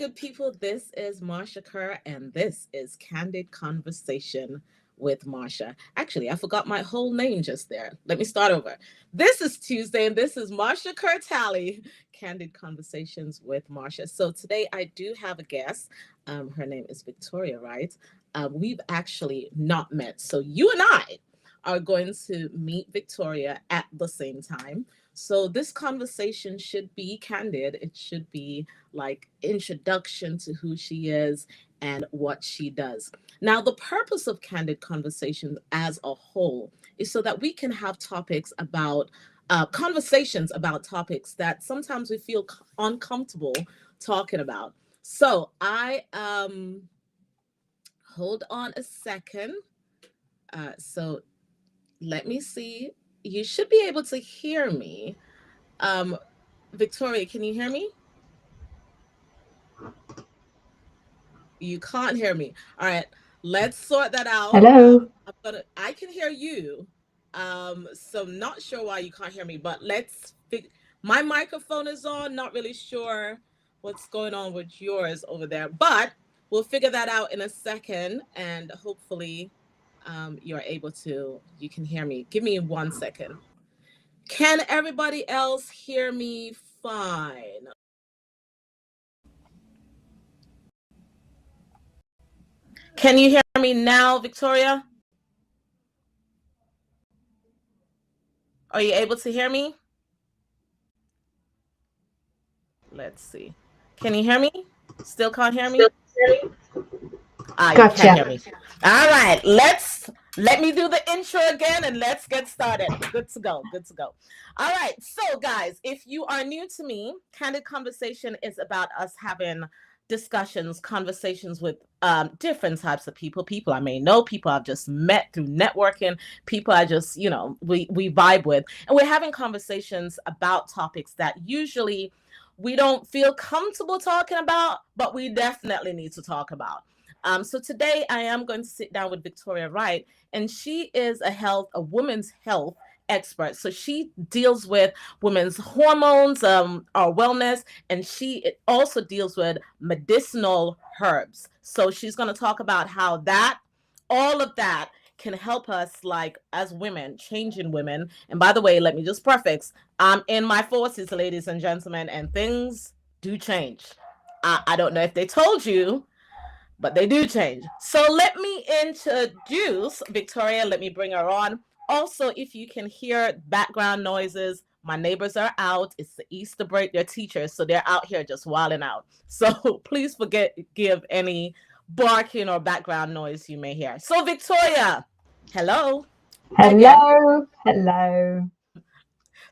good people. This is Marsha Kerr, and this is Candid Conversation with Marsha. Actually, I forgot my whole name just there. Let me start over. This is Tuesday, and this is Marsha Kerr Tally, Candid Conversations with Marsha. So today I do have a guest. Her name is Victoria Wright. We've actually not met. So you and I are going to meet Victoria at the same time. So this conversation should be candid. It should be like introduction to who she is and what she does. Now, the purpose of Candid Conversations as a whole is so that we can have topics about conversations about topics that sometimes we feel uncomfortable talking about. So I hold on a second. So let me see. You should be able to hear me. Victoria, can you hear me? You can't hear me. All right, let's sort that out. Hello. I can hear you. So not sure why you can't hear me, but my microphone is on. Not really sure what's going on with yours over there, but we'll figure that out in a second, and hopefully you can hear me. Give me 1 second. Can everybody else hear me fine? Can you hear me now, Victoria? Are you able to hear me? Let's see. Can you hear me? Still can't hear me? You Gotcha. can't hear me. All right, let me do the intro again and let's get started. Good to go. All right, so guys, if you are new to me, Candid Conversation is about us having conversations with different types of people I may know, people I've just met through networking, people I just, we vibe with. And we're having conversations about topics that usually we don't feel comfortable talking about, but we definitely need to talk about. So today I am going to sit down with Victoria Wright, and she is a women's health expert. So she deals with women's hormones, or wellness, and she also deals with medicinal herbs. So she's going to talk about how all of that can help us, like, as women, changing women. And by the way, let me just preface, I'm in my 40s, ladies and gentlemen, and things do change. I don't know if they told you, but they do change. So let me introduce Victoria. Let me bring her on. Also, if you can hear background noises, my neighbors are out. It's the Easter break. They're teachers, so they're out here just wilding out. So please give any barking or background noise you may hear. So Victoria, hello. Hello. Hello.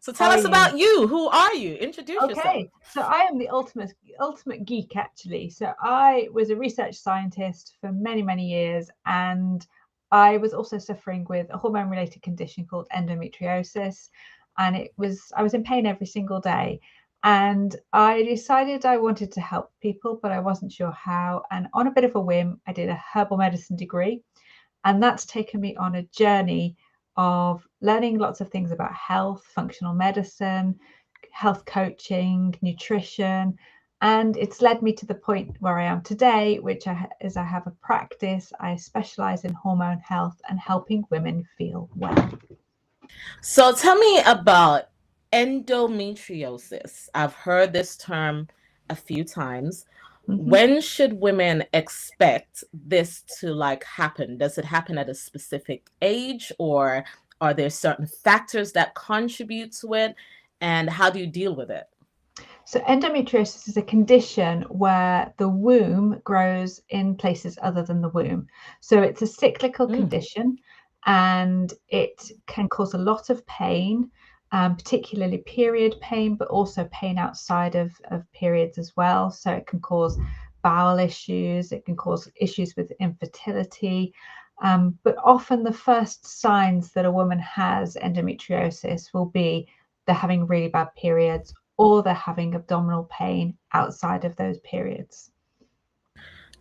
So tell us about you. Who are you? Introduce yourself. Okay, so I am the ultimate geek, actually. So I was a research scientist for many, many years, and I was also suffering with a hormone-related condition called endometriosis, and I was in pain every single day. And I decided I wanted to help people, but I wasn't sure how. And on a bit of a whim, I did a herbal medicine degree, and that's taken me on a journey of learning lots of things about health, functional medicine, health coaching, nutrition, and it's led me to the point where I am today, which is I have a practice. I specialize in hormone health and helping women feel well. So tell me about endometriosis. I've heard this term a few times. Mm-hmm. When should women expect this to happen? Does it happen at a specific age, or are there certain factors that contribute to it? And how do you deal with it? So endometriosis is a condition where the womb grows in places other than the womb. So it's a cyclical condition, and it can cause a lot of pain, particularly period pain, but also pain outside of periods as well. So it can cause bowel issues, it can cause issues with infertility. But often the first signs that a woman has endometriosis will be they're having really bad periods, or they're having abdominal pain outside of those periods.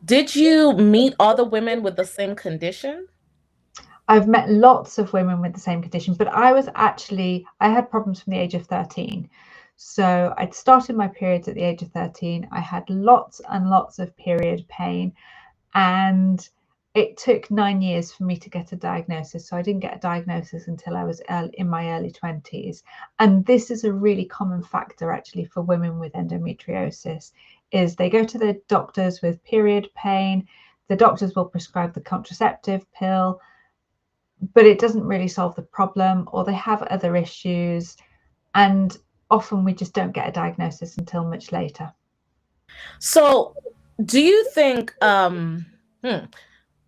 Did you meet other women with the same condition? I've met lots of women with the same condition, but I had problems from the age of 13. So I'd started my periods at the age of 13. I had lots and lots of period pain, and it took 9 years for me to get a diagnosis. So I didn't get a diagnosis until I was in my early 20s. And this is a really common factor actually for women with endometriosis, is they go to the doctors with period pain. The doctors will prescribe the contraceptive pill, but it doesn't really solve the problem, or they have other issues. And often we just don't get a diagnosis until much later. So, do you think,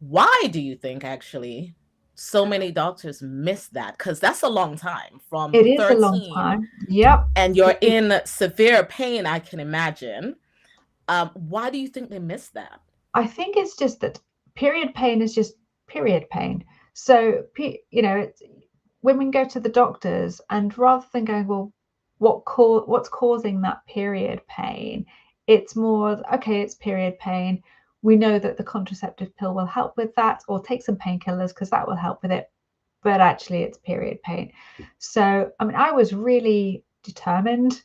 why do you think actually so many doctors miss that? Because that's a long time from It is a long 13, time. Yep. and you're in severe pain, I can imagine. Why do you think they miss that? I think it's just that period pain is just period pain. So, women go to the doctors, and rather than going, well, what's causing that period pain? It's more, okay, it's period pain. We know that the contraceptive pill will help with that, or take some painkillers because that will help with it. But actually, it's period pain. So, I mean, I was really determined,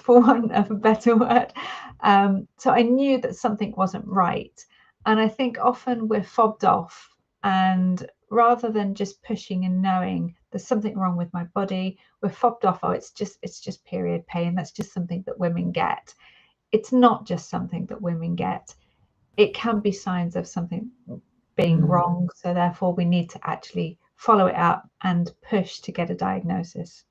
for want of a better word. So I knew that something wasn't right. And I think often we're fobbed off, and rather than just pushing and knowing there's something wrong with my body, we're fobbed off. Oh, it's just period pain. That's just something that women get. It's not just something that women get. It can be signs of something being wrong. So therefore we need to actually follow it up and push to get a diagnosis.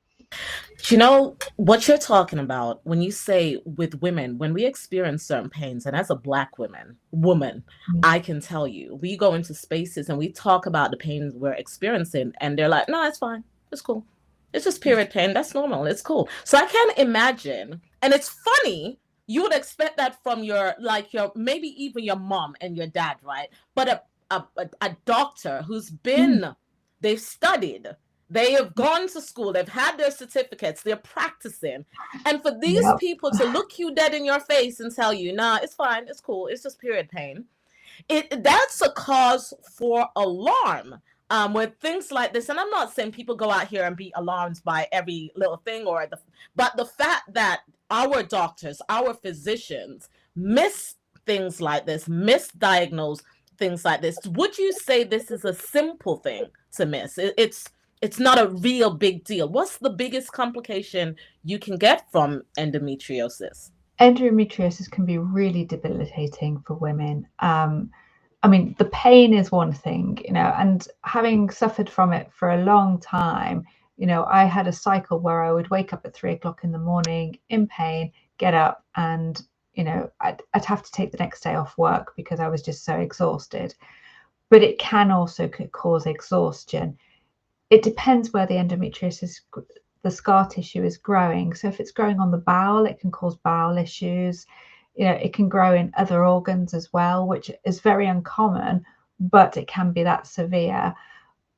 Do you know what you're talking about when you say with women, when we experience certain pains, and as a Black woman, I can tell you, we go into spaces and we talk about the pains we're experiencing, and they're like, no, it's fine. It's cool. It's just period pain. That's normal. It's cool. So I can't imagine. And it's funny, you would expect that from your maybe even your mom and your dad, right? But a doctor who's they've studied, they have gone to school, they've had their certificates, they're practicing. And for these people to look you dead in your face and tell you, nah, it's fine, it's cool, it's just period pain, that's a cause for alarm. With things like this, and I'm not saying people go out here and be alarmed by every little thing, but the fact that our doctors, our physicians miss things like this, misdiagnose things like this, would you say this is a simple thing to miss? It's not a real big deal. What's the biggest complication you can get from endometriosis? Endometriosis can be really debilitating for women. I mean, the pain is one thing, and having suffered from it for a long time, I had a cycle where I would wake up at 3 o'clock in the morning in pain, get up, and, I'd have to take the next day off work because I was just so exhausted. But it can also cause exhaustion. It depends where the endometriosis, the scar tissue is growing. So if it's growing on the bowel, it can cause bowel issues. It can grow in other organs as well, which is very uncommon, but it can be that severe.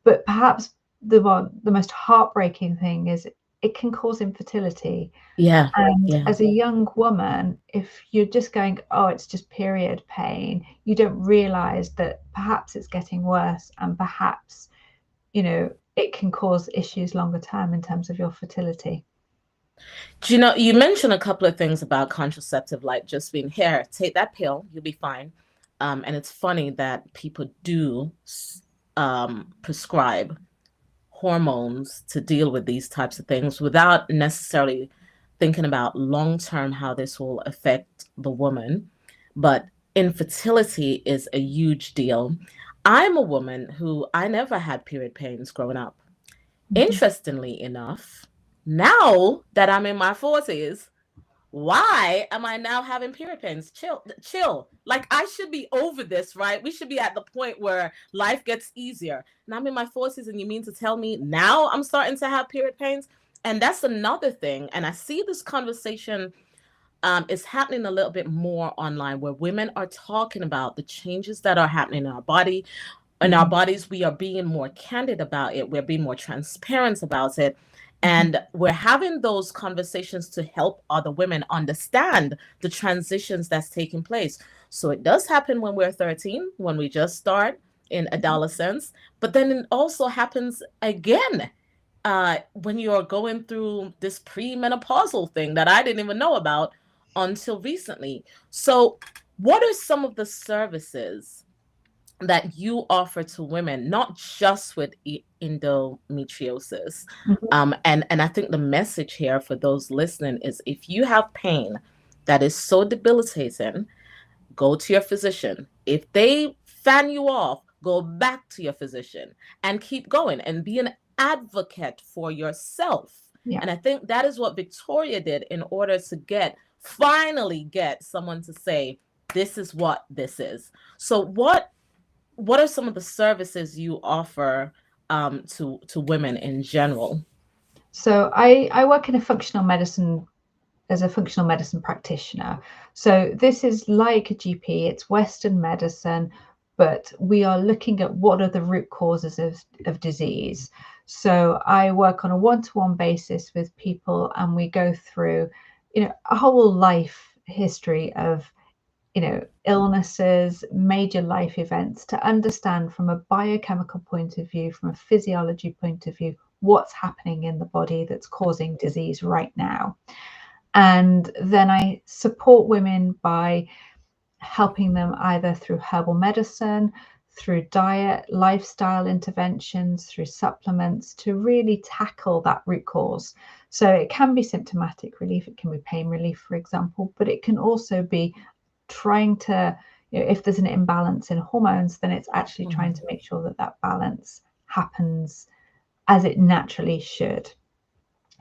But perhaps the most heartbreaking thing is it can cause infertility. Yeah. And as a young woman, if you're just going, oh, it's just period pain, you don't realize that perhaps it's getting worse, and perhaps, it can cause issues longer term in terms of your fertility. Do you know, you mentioned a couple of things about contraceptive, like just being here, take that pill, you'll be fine. And it's funny that people do prescribe hormones to deal with these types of things without necessarily thinking about long-term how this will affect the woman. But infertility is a huge deal. I'm a woman who I never had period pains growing up. Interestingly enough, now that I'm in my 40s, why am I now having period pains? Chill. Like, I should be over this, right? We should be at the point where life gets easier. And I'm in my 40s, and you mean to tell me now I'm starting to have period pains? And that's another thing. And I see this conversation is happening a little bit more online, where women are talking about the changes that are happening in our body. In our bodies, we are being more candid about it. We're being more transparent about it. And we're having those conversations to help other women understand the transitions that's taking place. So it does happen when we're 13, when we just start in adolescence, but then it also happens again when you're going through this premenopausal thing that I didn't even know about until recently. So, what are some of the services that you offer to women, not just with endometriosis? And I think the message here for those listening is, if you have pain that is so debilitating, go to your physician. If they fan you off, go back to your physician and keep going and be an advocate for yourself. Yeah. And I think that is what Victoria did in order to finally get someone to say, this is what this is. So what are some of the services you offer to women in general? So I work in a functional medicine as a functional medicine practitioner. So this is like a GP, it's Western medicine, but we are looking at what are the root causes of disease. So I work on a one-to-one basis with people, and we go through, a whole life history of, illnesses, major life events, to understand from a biochemical point of view, from a physiology point of view, what's happening in the body that's causing disease right now. And then I support women by helping them either through herbal medicine, through diet, lifestyle interventions, through supplements, to really tackle that root cause. So it can be symptomatic relief, it can be pain relief, for example, but it can also be trying to, if there's an imbalance in hormones, then it's actually trying to make sure that that balance happens as it naturally should.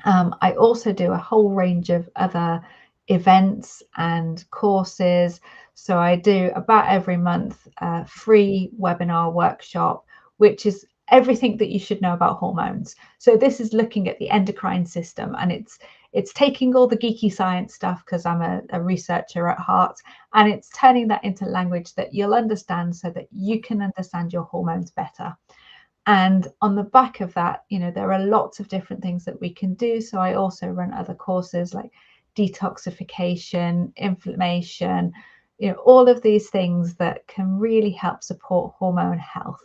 I also do a whole range of other events and courses. So I do about every month a free webinar workshop, which is everything that you should know about hormones. So this is looking at the endocrine system, and it's taking all the geeky science stuff, because I'm a researcher at heart, and it's turning that into language that you'll understand so that you can understand your hormones better. And on the back of that, there are lots of different things that we can do. So I also run other courses like detoxification, inflammation, all of these things that can really help support hormone health.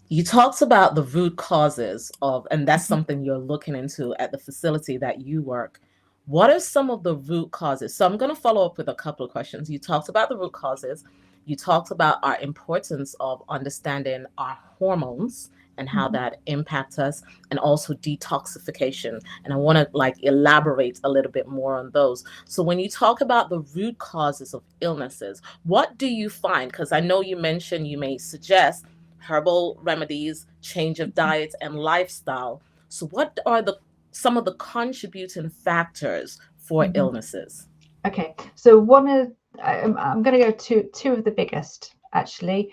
You talked about the root causes and that's something you're looking into at the facility that you work. What are some of the root causes? So I'm going to follow up with a couple of questions. You talked about the root causes. You talked about our importance of understanding our hormones and how that impacts us, and also detoxification. And I want to elaborate a little bit more on those. So when you talk about the root causes of illnesses, what do you find? Because I know you mentioned you may suggest herbal remedies, change of diets, and lifestyle. So what are some of the contributing factors for illnesses? Okay, so I'm going to go to two of the biggest, actually.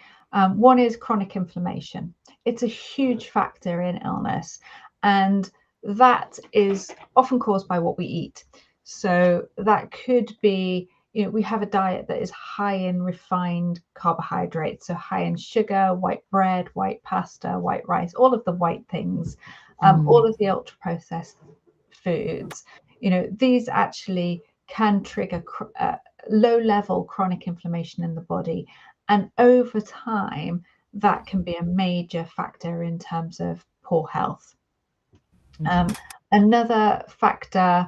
One is chronic inflammation. It's a huge factor in illness, and that is often caused by what we eat. So that could be, we have a diet that is high in refined carbohydrates, so high in sugar, white bread, white pasta, white rice, all of the white things, all of the ultra processed foods. These actually can trigger low level chronic inflammation in the body, and over time that can be a major factor in terms of poor health. Another factor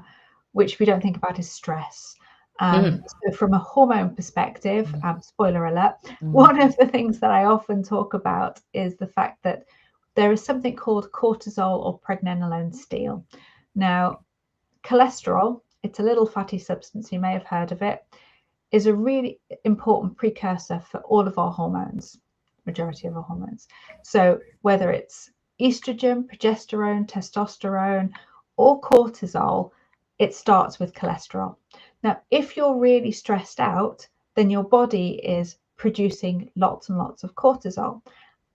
which we don't think about is stress. So from a hormone perspective, spoiler alert, one of the things that I often talk about is the fact that there is something called cortisol or pregnenolone steal. Now, cholesterol, it's a little fatty substance, you may have heard of it, is a really important precursor for all of our hormones, majority of our hormones. So whether it's estrogen, progesterone, testosterone, or cortisol, it starts with cholesterol. Now, if you're really stressed out, then your body is producing lots and lots of cortisol.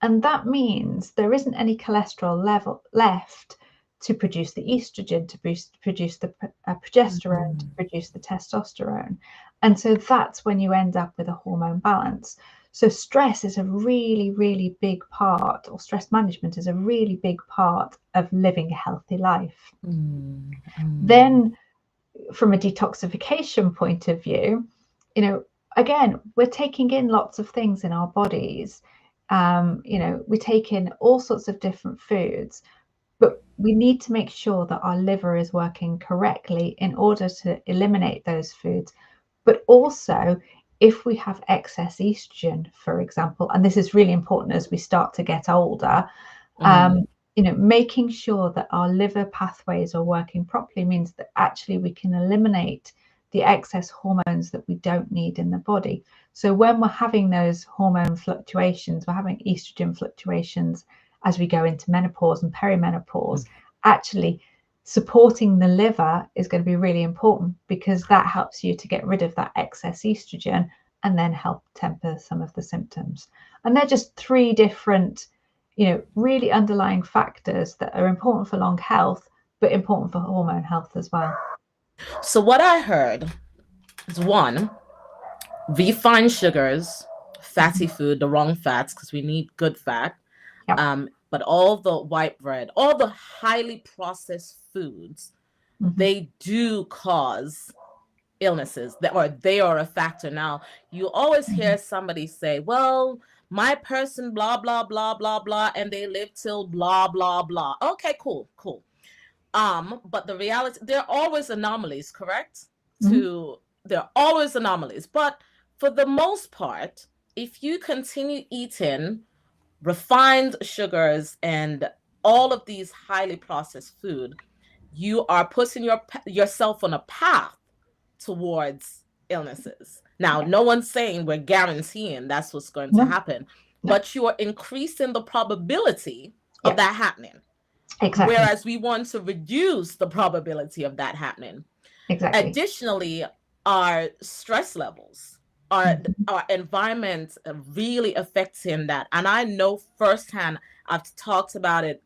And that means there isn't any cholesterol level left to produce the estrogen, to produce the progesterone, to produce the testosterone. And so that's when you end up with a hormone balance. So stress is a really, really big part, or stress management is a really big part of living a healthy life. Then from a detoxification point of view, again, we're taking in lots of things in our bodies. We take in all sorts of different foods, But we need to make sure that our liver is working correctly in order to eliminate those foods. But also, if we have excess estrogen, for example, and this is really important as we start to get older, making sure that our liver pathways are working properly means that actually we can eliminate the excess hormones that we don't need in the body. So when we're having those hormone fluctuations, we're having estrogen fluctuations as we go into menopause and perimenopause, actually supporting the liver is going to be really important, because that helps you to get rid of that excess estrogen and then help temper some of the symptoms. And they're just three different, really underlying factors that are important for lung health, but important for hormone health as well. So what I heard is, one, refined sugars, fatty food, the wrong fats, because we need good fat. Yep. But all the white bread, all the highly processed foods, they do cause illnesses, or they are a factor. Now, you always hear somebody say, well, my person, blah, blah, blah, blah, blah, and they live till blah, blah, blah. Okay, cool. But the reality, there are always anomalies, correct? There are always anomalies. But for the most part, if you continue eating refined sugars and all of these highly processed food, you are putting yourself on a path towards illnesses. Now, no one's saying we're guaranteeing that's what's going to happen, but you are increasing the probability of that happening. Exactly. Whereas we want to reduce the probability of that happening. Exactly. Additionally, our stress levels, our environment really affecting that. And I know firsthand, I've talked about it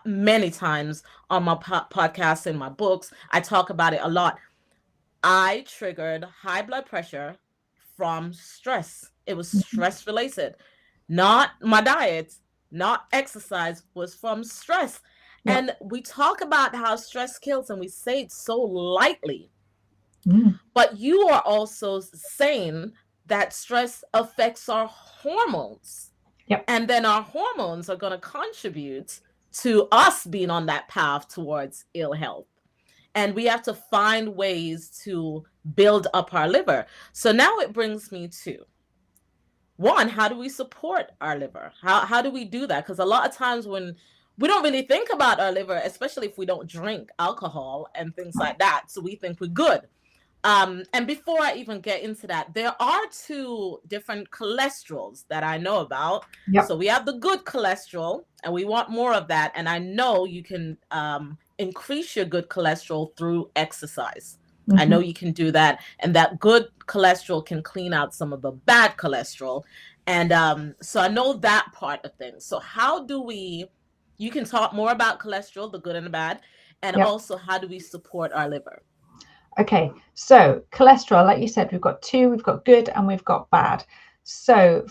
many times on my podcast and my books. I talk about it a lot. I triggered high blood pressure from stress. It was stress related, not my diet, not exercise, was from stress. Yep. And we talk about how stress kills, and we say it so lightly. But you are also saying that stress affects our hormones. Yep. And then our hormones are going to contribute to us being on that path towards ill health. And we have to find ways to build up our liver. So now it brings me to, one, how do we support our liver? How do we do that? Because a lot of times when we don't really think about our liver, especially if we don't drink alcohol and things like that, so we think we're good. And before I even get into that, there are two different cholesterols that I know about. Yep. So we have the good cholesterol, and we want more of that. And I know you can increase your good cholesterol through exercise. I know you can do that. And that good cholesterol can clean out some of the bad cholesterol. And so I know that part of things. So how do you can talk more about cholesterol, the good and the bad, and also how do we support our liver? Okay, so cholesterol, like you said, we've got two, we've got good and we've got bad. So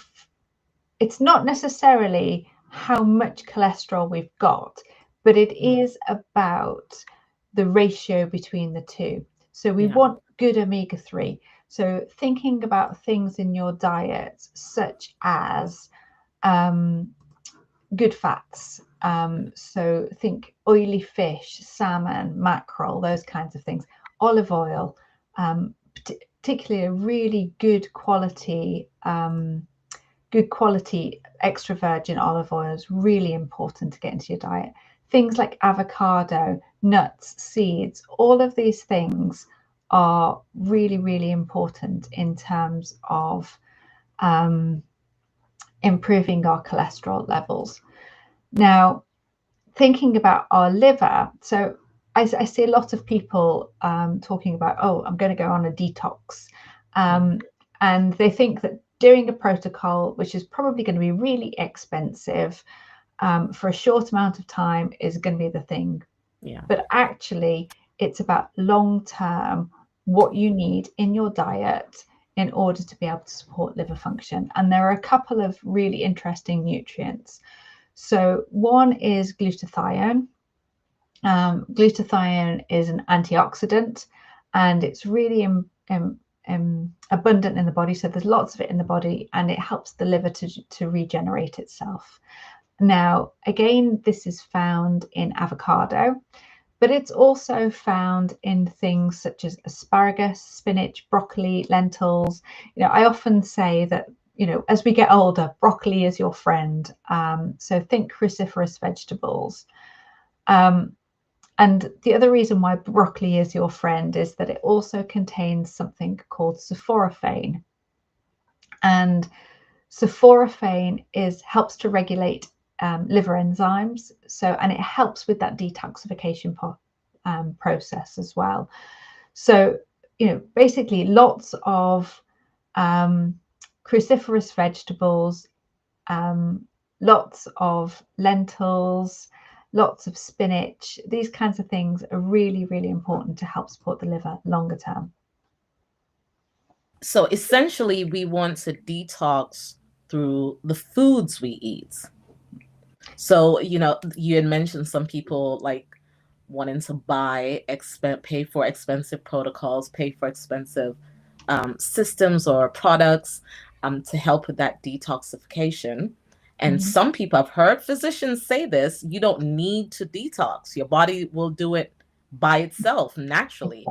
it's not necessarily how much cholesterol we've got, but it is about the ratio between the two. So we want good omega-3. So thinking about things in your diet, such as good fats. So think oily fish, salmon, mackerel, those kinds of things. Olive oil, particularly a really good quality extra virgin olive oil is really important to get into your diet. Things like avocado, nuts, seeds, all of these things are really, really important in terms of improving our cholesterol levels. Now, thinking about our liver, so I see a lot of people talking about, oh, I'm going to go on a detox. And they think that doing a protocol, which is probably going to be really expensive for a short amount of time, is going to be the thing. Yeah. But actually, it's about long-term, what you need in your diet in order to be able to support liver function. And there are a couple of really interesting nutrients. So one is glutathione. Glutathione is an antioxidant, and it's really abundant in the body. So there's lots of it in the body, and it helps the liver to regenerate itself. Now, again, this is found in avocado, but it's also found in things such as asparagus, spinach, broccoli, lentils. I often say that, as we get older, broccoli is your friend. So think cruciferous vegetables. And the other reason why broccoli is your friend is that it also contains something called sulforaphane. And sulforaphane helps to regulate liver enzymes. And it helps with that detoxification process as well. So, basically lots of cruciferous vegetables, lots of lentils, lots of spinach. These kinds of things are really, really important to help support the liver longer term. So essentially, we want to detox through the foods we eat. So, you had mentioned some people like wanting to pay for expensive protocols, pay for expensive systems or products to help with that detoxification. And some people, I've heard physicians say this, you don't need to detox. Your body will do it by itself naturally.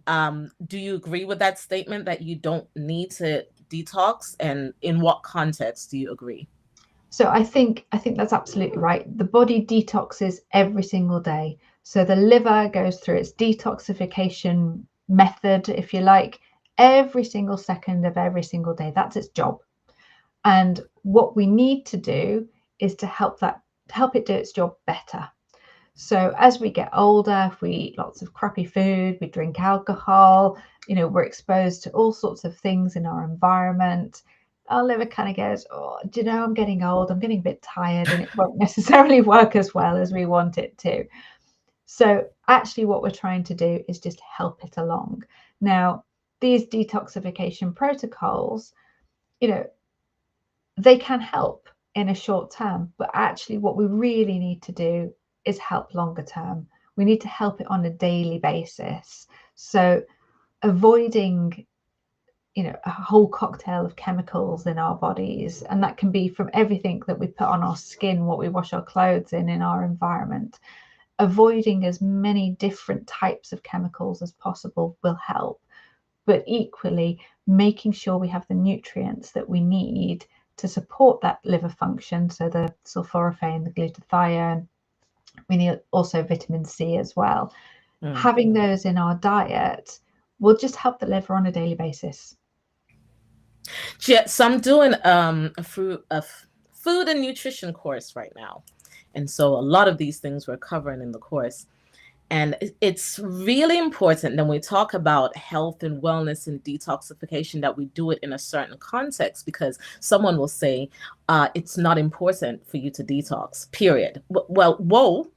Do you agree with that statement that you don't need to detox? And in what context do you agree? So I think that's absolutely right. The body detoxes every single day. So the liver goes through its detoxification method, if you like, every single second of every single day. That's its job. And what we need to do is to help it do its job better. So as we get older, if we eat lots of crappy food, we drink alcohol, we're exposed to all sorts of things in our environment, our liver kind of goes, oh, do you know, I'm getting old, I'm getting a bit tired, and it won't necessarily work as well as we want it to. So actually what we're trying to do is just help it along. Now, these detoxification protocols, they can help in a short term, but actually what we really need to do is help longer term. We need to help it on a daily basis. So avoiding, a whole cocktail of chemicals in our bodies, and that can be from everything that we put on our skin, what we wash our clothes in our environment. Avoiding as many different types of chemicals as possible will help, but equally making sure we have the nutrients that we need to support that liver function. So the sulforaphane, the glutathione, we need also vitamin C as well. Having those in our diet will just help the liver on a daily basis. Yeah, so I'm doing a food and nutrition course right now. And so a lot of these things we're covering in the course. And it's really important when we talk about health and wellness and detoxification that we do it in a certain context, because someone will say, it's not important for you to detox, period. Well, whoa,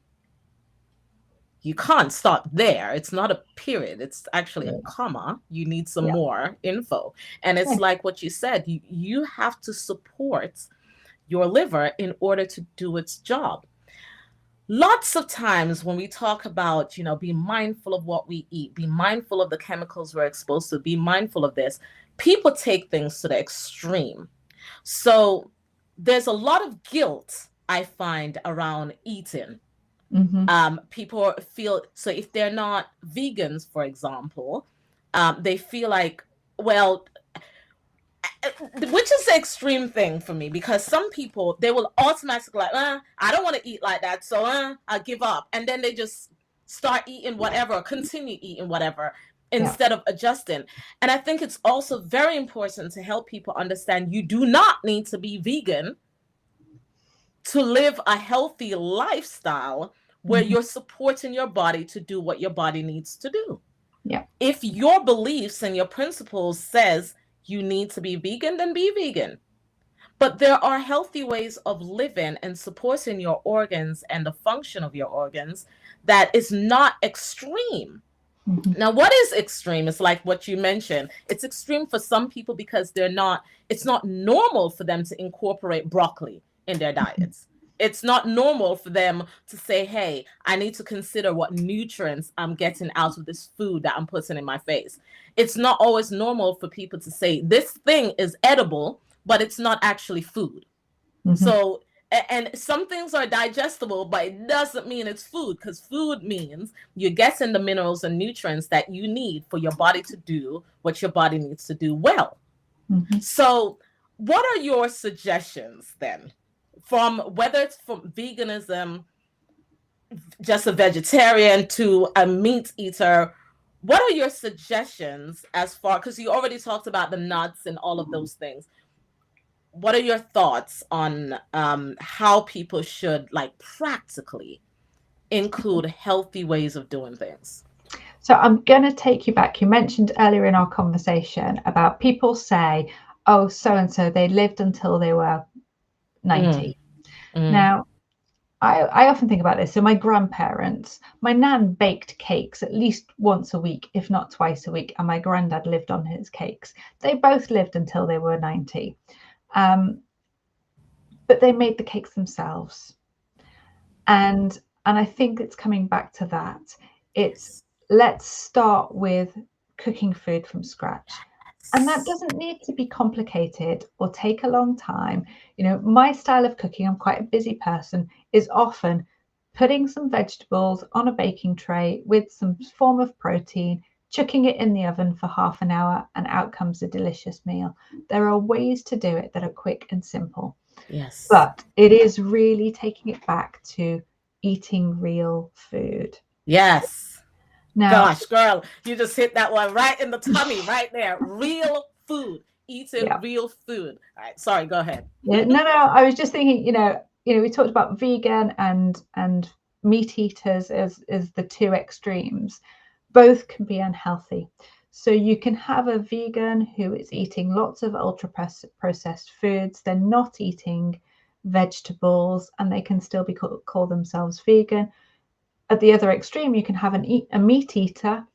you can't stop there. It's not a period. It's actually a comma. You need some more info. And it's like what you said, you have to support your liver in order to do its job. Lots of times when we talk about, be mindful of what we eat, be mindful of the chemicals we're exposed to, be mindful of this, people take things to the extreme. So there's a lot of guilt I find around eating. People feel, so if they're not vegans, for example, they feel like, well, which is the extreme thing for me, because some people, they will automatically like, I don't want to eat like that, so I'll give up. And then they just start eating whatever, continue eating whatever, instead of adjusting. And I think it's also very important to help people understand you do not need to be vegan to live a healthy lifestyle where you're supporting your body to do what your body needs to do. If your beliefs and your principles says you need to be vegan, then be vegan. But there are healthy ways of living and supporting your organs and the function of your organs that is not extreme. Now, what is extreme? It's like what you mentioned. It's extreme for some people because it's not normal for them to incorporate broccoli in their diets. It's not normal for them to say, hey, I need to consider what nutrients I'm getting out of this food that I'm putting in my face. It's not always normal for people to say this thing is edible, but it's not actually food. So And some things are digestible, but it doesn't mean it's food, because food means you're getting the minerals and nutrients that you need for your body to do what your body needs to do well. Mm-hmm. So what are your suggestions then, from whether it's from veganism, just a vegetarian, to a meat eater? What are your suggestions as far, because you already talked about the nuts and all of those things. What are your thoughts on how people should, like, practically include healthy ways of doing things? So I'm going to take you back. You mentioned earlier in our conversation about people say, oh, so-and-so, they lived until they were 90. Now, I often think about this. So my grandparents, my nan baked cakes at least once a week, if not twice a week, and my granddad lived on his cakes. They both lived until they were 90. But they made the cakes themselves. And I think it's coming back to that. It's, let's start with cooking food from scratch. And that doesn't need to be complicated or take a long time. You know, my style of cooking, I'm quite a busy person, is often putting some vegetables on a baking tray with some form of protein, chucking it in the oven for half an hour, and out comes a delicious meal. There are ways to do it that are quick and simple. Yes. But it is really taking it back to eating real food. Yes. Now, gosh, girl, you just hit that one right in the tummy, right there. Real food. Eating real food. All right. Sorry, go ahead. No. I was just thinking, you know, we talked about vegan and meat eaters as the two extremes. Both can be unhealthy. So you can have a vegan who is eating lots of ultra processed foods. They're not eating vegetables, and they can still be call themselves vegan. At the other extreme, you can have a meat eater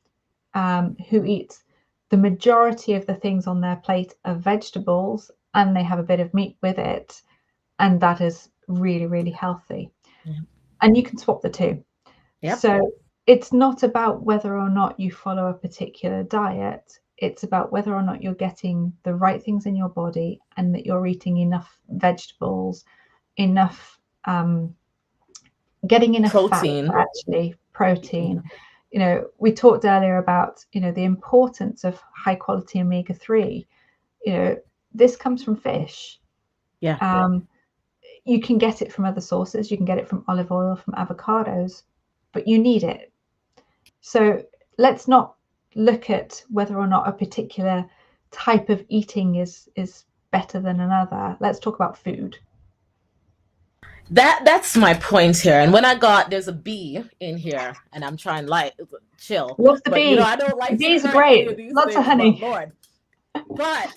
who eats the majority of the things on their plate of vegetables, and they have a bit of meat with it, and that is really, really healthy. Yeah. And you can swap the two. Yep. So it's not about whether or not you follow a particular diet. It's about whether or not you're getting the right things in your body, and that you're eating enough vegetables, enough getting enough protein. Fat, actually, protein. You know, we talked earlier about, you know, the importance of high quality omega-3. You know, this comes from fish. Yeah. You can get it from other sources. You can get it from olive oil, from avocados, but you need it. So let's not look at whether or not a particular type of eating is better than another. Let's talk about food. That's my point here. And when I got, there's a bee in here, and I'm trying like chill. What's the bee? You know, I don't like the bees to are hurt great. any of these Lots things, of honey. but Lord. But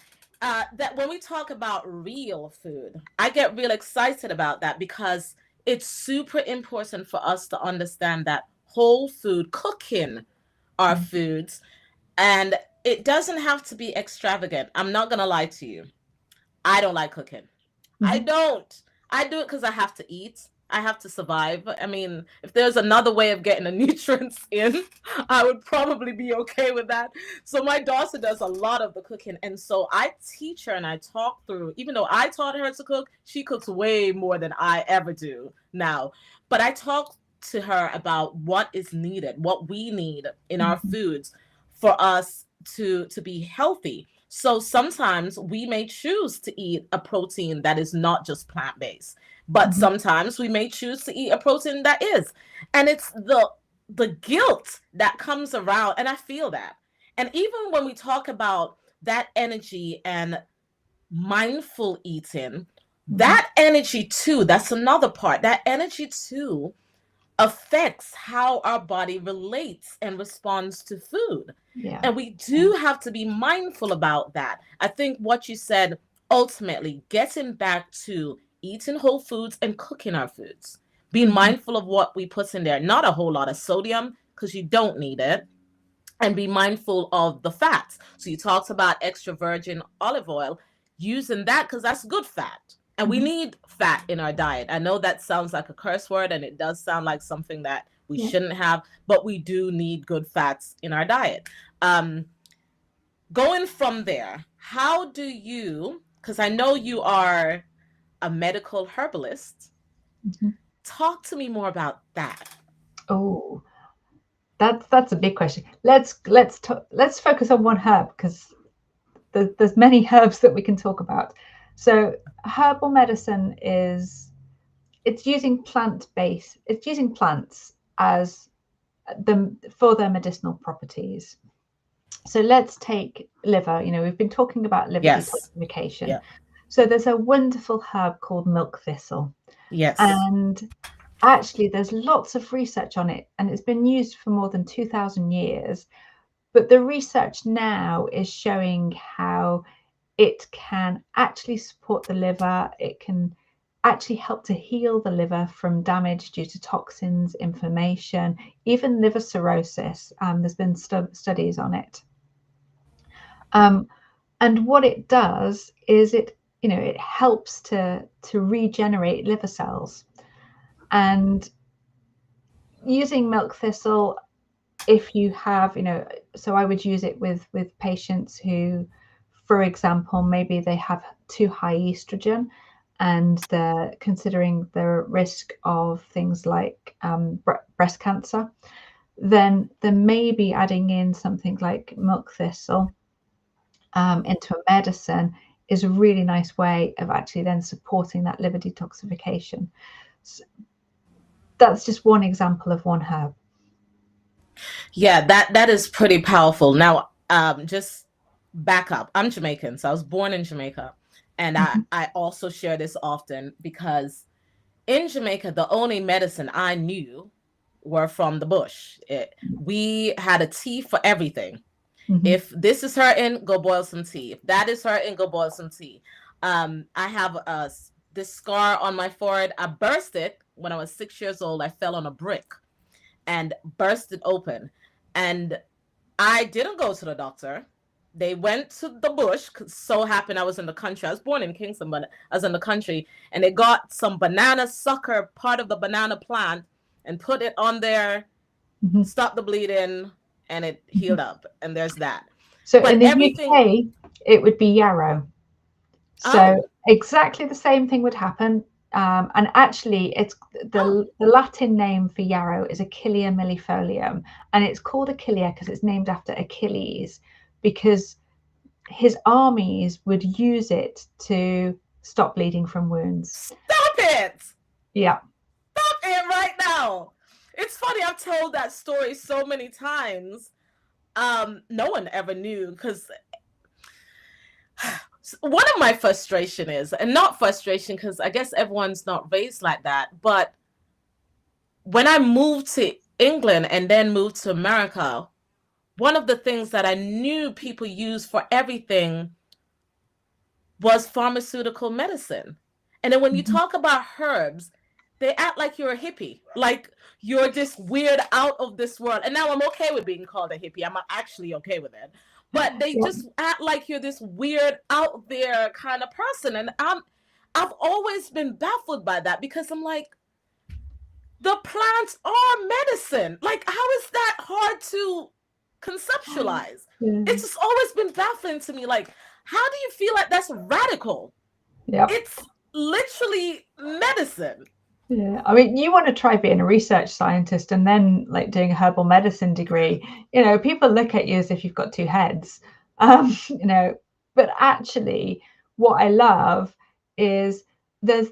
that when we talk about real food, I get real excited about that, because it's super important for us to understand that whole food, cooking our foods, and it doesn't have to be extravagant. I'm not gonna lie to you. I don't like cooking. I don't. I do it because I have to eat. I have to survive. I mean, if there's another way of getting the nutrients in, I would probably be okay with that. So my daughter does a lot of the cooking. And so I teach her and I talk through, even though I taught her to cook, she cooks way more than I ever do now. But I talk to her about what is needed, what we need in our foods for us to be healthy. So sometimes we may choose to eat a protein that is not just plant-based, but sometimes we may choose to eat a protein that is. And it's the guilt that comes around, and I feel that. And even when we talk about that energy and mindful eating, that energy too, that's another part. That energy too affects how our body relates and responds to food. Yeah. And we do have to be mindful about that. I think what you said, ultimately getting back to eating whole foods and cooking our foods, being mindful of what we put in there, not a whole lot of sodium because you don't need it, and be mindful of the fats. So you talked about extra virgin olive oil, using that because that's good fat. And we need fat in our diet. I know that sounds like a curse word, and it does sound like something that we shouldn't have, but we do need good fats in our diet. Going from there, how do you, because I know you are a medical herbalist. Mm-hmm. Talk to me more about that. Oh, that's a big question. Let's focus on one herb, because there's many herbs that we can talk about. So herbal medicine it's using plants as for their medicinal properties. So let's take liver. We've been talking about liver detoxification. Yeah. So there's a wonderful herb called milk thistle. Yes. And actually there's lots of research on it, and it's been used for more than 2,000 years. But the research now is showing how it can actually support the liver. It can actually help to heal the liver from damage due to toxins, inflammation, even liver cirrhosis. There's been studies on it. And what it does is it helps to regenerate liver cells. And using milk thistle, if you have, so I would use it with patients who, for example, maybe they have too high estrogen and they're considering the risk of things like breast cancer, then maybe adding in something like milk thistle into a medicine is a really nice way of actually then supporting that liver detoxification. So that's just one example of one herb. Yeah, that is pretty powerful. Now, just back up. I'm Jamaican, so I was born in Jamaica. And I also share this often because in Jamaica, the only medicine I knew were from the bush. We had a tea for everything. Mm-hmm. If this is hurting, go boil some tea. If that is hurting, go boil some tea. I have this scar on my forehead. I burst it when I was 6 years old. I fell on a brick and burst it open. And I didn't go to the doctor. They went to the bush. So happened I was in the country. I was born in Kingston, but I was in the country. And they got some banana sucker, part of the banana plant, and put it on there, stop the bleeding, and it healed up. And there's that. So but in the UK, it would be yarrow. So exactly the same thing would happen. And actually, it's the Latin name for yarrow is Achillea millefolium, and it's called Achillea because it's named after Achilles, because his armies would use it to stop bleeding from wounds. Stop it! Yeah. Stop it right now. It's funny, I've told that story so many times. No one ever knew, because one of my frustration is, and not frustration because I guess everyone's not raised like that, but when I moved to England and then moved to America, one of the things that I knew people use for everything was pharmaceutical medicine. And then when you talk about herbs, they act like you're a hippie, like you're just weird out of this world. And now I'm okay with being called a hippie. I'm actually okay with it. But they just act like you're this weird out there kind of person. And I've always been baffled by that, because I'm like, the plants are medicine. Like, how is that hard to conceptualize? It's just always been baffling to me. Like, how do you feel like that's radical? Yeah, it's literally medicine. Yeah, I mean, you want to try being a research scientist and then like doing a herbal medicine degree. People look at you as if you've got two heads. But actually, what I love is there's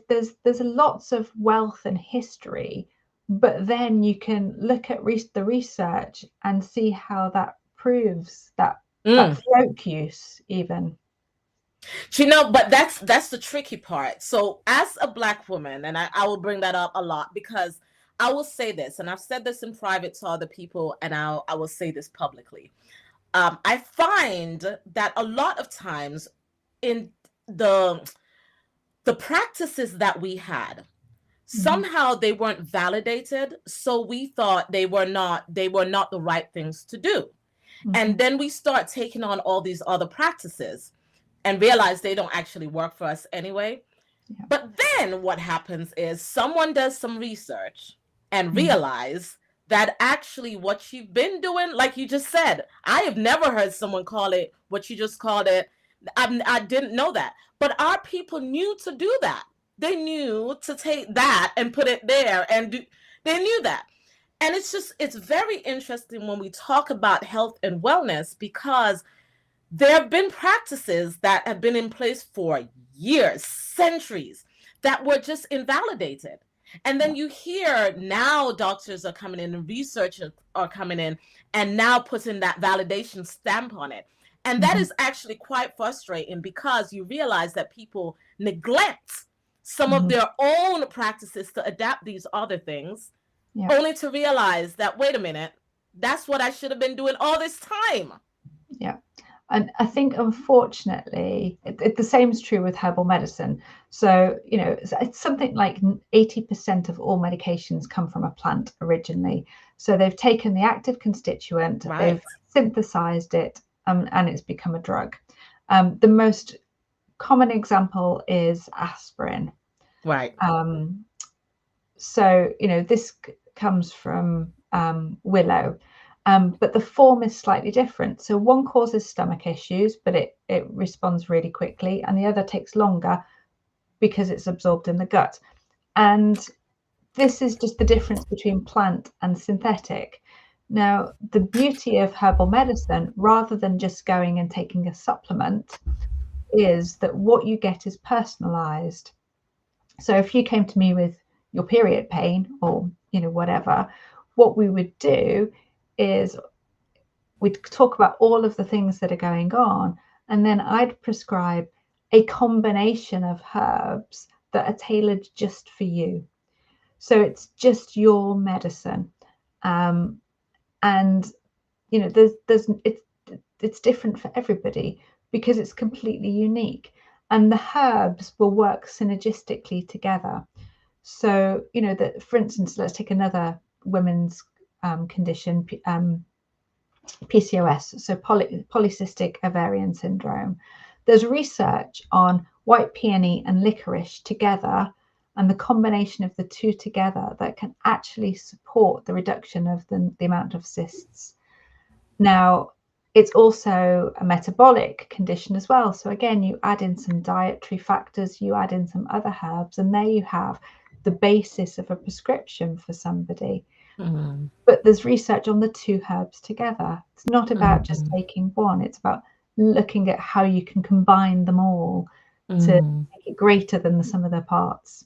lots of wealth and history, but then you can look at the research and see how that proves that folk use even. But that's the tricky part. So as a Black woman, and I will bring that up a lot, because I will say this, and I've said this in private to other people, and I will say this publicly. I find that a lot of times in the practices that we had, somehow they weren't validated, so we thought they were not the right things to do. And then we start taking on all these other practices and realize they don't actually work for us anyway. Yeah. But then what happens is someone does some research and realize that actually what you've been doing, like you just said, I have never heard someone call it what you just called it. I didn't know that. But our people knew to do that. they knew to take that and put it there and do, they knew that. And it's very interesting when we talk about health and wellness, because there have been practices that have been in place for years, centuries, that were just invalidated. And then you hear now doctors are coming in and researchers are coming in and now putting that validation stamp on it. And that is actually quite frustrating, because you realize that people neglect some of their own practices to adapt these other things, only to realize that, wait a minute, that's what I should have been doing all this time. Yeah. And I think, unfortunately, the same is true with herbal medicine. So, it's something like 80% of all medications come from a plant originally. So they've taken the active constituent, they've synthesized it, and it's become a drug. The most common example is aspirin. Right. So, this comes from willow. But the form is slightly different. So one causes stomach issues, but it responds really quickly, and the other takes longer because it's absorbed in the gut. And this is just the difference between plant and synthetic. Now, the beauty of herbal medicine, rather than just going and taking a supplement, is that what you get is personalized. So if you came to me with your period pain or, whatever, what we would do is we'd talk about all of the things that are going on, and then I'd prescribe a combination of herbs that are tailored just for you. So it's just your medicine. And it's different for everybody because it's completely unique, and the herbs will work synergistically together. So, that, for instance, let's take another women's condition, PCOS, so polycystic ovarian syndrome. There's research on white peony and licorice together, and the combination of the two together, that can actually support the reduction of the amount of cysts. Now, it's also a metabolic condition as well. So again, you add in some dietary factors, you add in some other herbs, and there you have the basis of a prescription for somebody. But there's research on the two herbs together. It's not about just taking one. It's about looking at how you can combine them all to make it greater than the sum of their parts.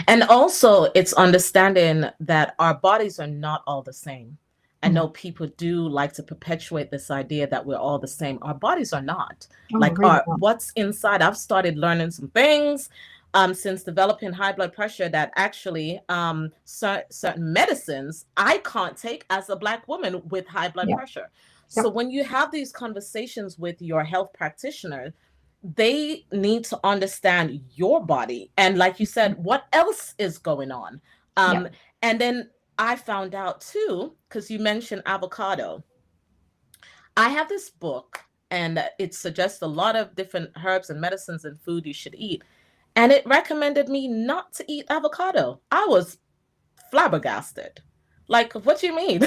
And also, it's understanding that our bodies are not all the same. I know people do like to perpetuate this idea that we're all the same. Our bodies are not. What's inside. I've started learning some things since developing high blood pressure, that actually certain medicines I can't take as a Black woman with high blood pressure. So when you have these conversations with your health practitioner, they need to understand your body. And like you said, what else is going on? And then I found out too, because you mentioned avocado. I have this book, and it suggests a lot of different herbs and medicines and food you should eat. And it recommended me not to eat avocado. I was flabbergasted. Like, what do you mean?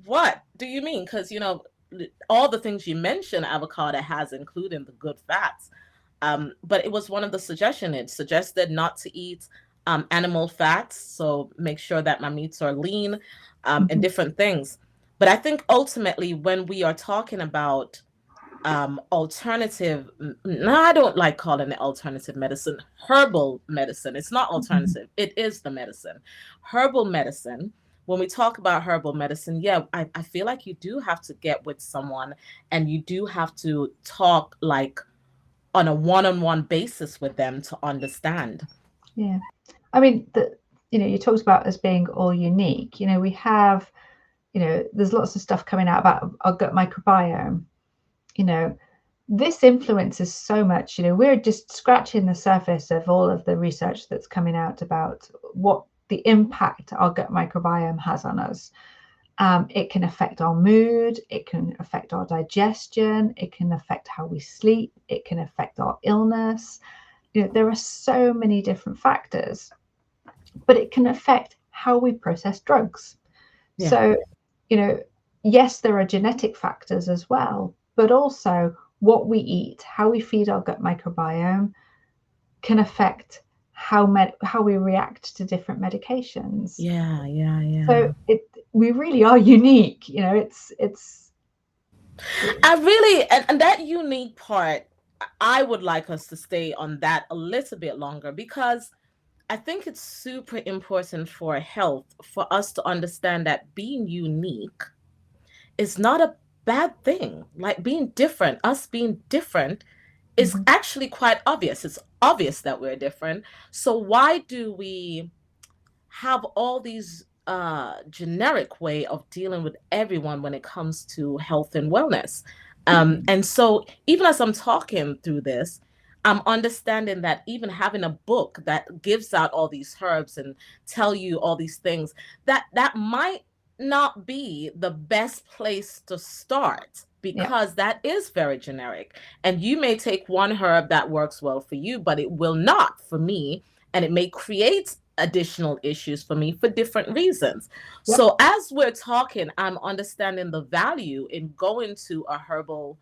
What do you mean? Because, all the things you mentioned, avocado has, including the good fats. But it was one of the suggestions. It suggested not to eat animal fats. So make sure that my meats are lean and different things. But I think ultimately, when we are talking about alternative, no, I don't like calling it alternative medicine, herbal medicine. It's not alternative. It is the medicine. Herbal medicine. When we talk about herbal medicine, I feel like you do have to get with someone, and you do have to talk like on a one-on-one basis with them to understand. Yeah. I mean, you talked about us being all unique. We have, there's lots of stuff coming out about our gut microbiome. This influences so much. We're just scratching the surface of all of the research that's coming out about what the impact our gut microbiome has on us. It can affect our mood, it can affect our digestion, it can affect how we sleep, it can affect our illness. There are so many different factors, but it can affect how we process drugs. So, yes, there are genetic factors as well, but also what we eat, how we feed our gut microbiome can affect how we react to different medications. Yeah. So we really are unique, you know. I really, and that unique part, I would like us to stay on that a little bit longer, because I think it's super important for health for us to understand that being unique is not a bad thing. Like being different, us being different is actually quite obvious. It's obvious that we're different. So why do we have all these generic way of dealing with everyone when it comes to health and wellness? And so even as I'm talking through this, I'm understanding that even having a book that gives out all these herbs and tell you all these things, that might not be the best place to start, because that is very generic. And you may take one herb that works well for you, but it will not for me. And it may create additional issues for me for different reasons. So as we're talking, I'm understanding the value in going to a herbal,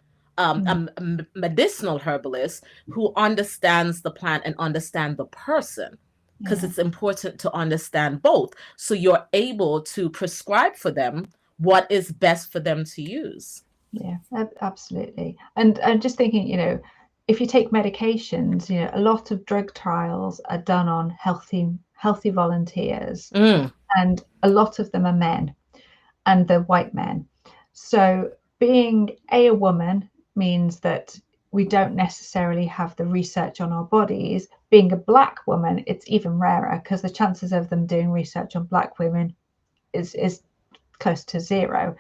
medicinal herbalist who understands the plant and understand the person, because it's important to understand both, so you're able to prescribe for them what is best for them to use. Yeah, absolutely. And I'm just thinking, you know, if you take medications, you know, a lot of drug trials are done on healthy volunteers, and a lot of them are men, and they're white men. So being a woman means that we don't necessarily have the research on our bodies. Being a black woman, it's even rarer, because the chances of them doing research on black women is close to zero.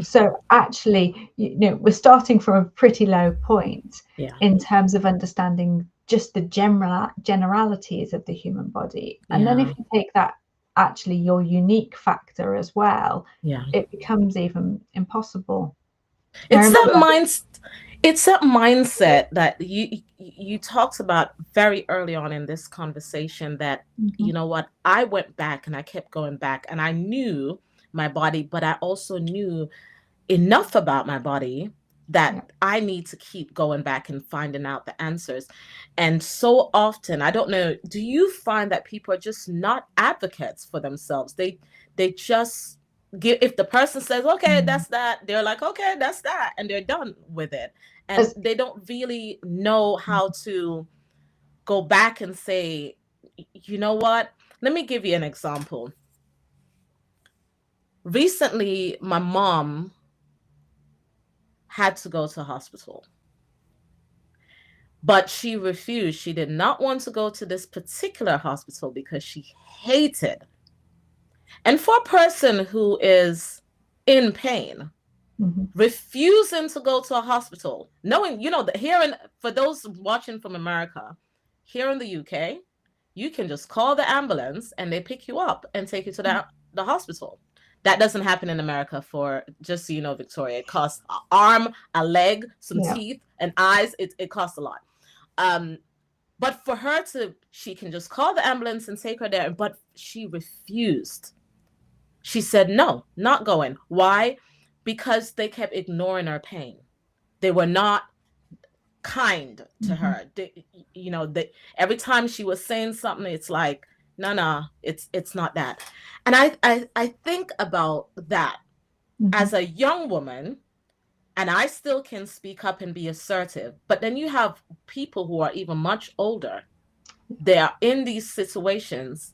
So actually, you know, we're starting from a pretty low point in terms of understanding just the generalities of the human body. And then if you take that, actually your unique factor as well, it becomes even impossible. It's that mindset that you talked about very early on in this conversation, that you know what, I went back and I kept going back, and I knew my body, but I also knew enough about my body that I need to keep going back and finding out the answers. And so often, I don't know, do you find that people are just not advocates for themselves? They just give, if the person says, okay, that's that, they're like, okay, that's that, and they're done with it. And they don't really know how to go back and say, you know what? Let me give you an example. Recently, my mom had to go to hospital, but she refused. She did not want to go to this particular hospital because she hated. And for a person who is in pain, refusing to go to a hospital, knowing, you know, that here in, for those watching from America, here in the UK, you can just call the ambulance and they pick you up and take you to the hospital. That doesn't happen in America, for, just so you know, Victoria. It costs an arm, a leg, some teeth, and eyes. It costs a lot. But for her to, she can just call the ambulance and take her there. But she refused. She said, no, not going. Why? Because they kept ignoring her pain. They were not kind to her. They, you know, every time she was saying something, it's like, no, it's not that. And I think about that as a young woman, and I still can speak up and be assertive. But then you have people who are even much older. They are in these situations.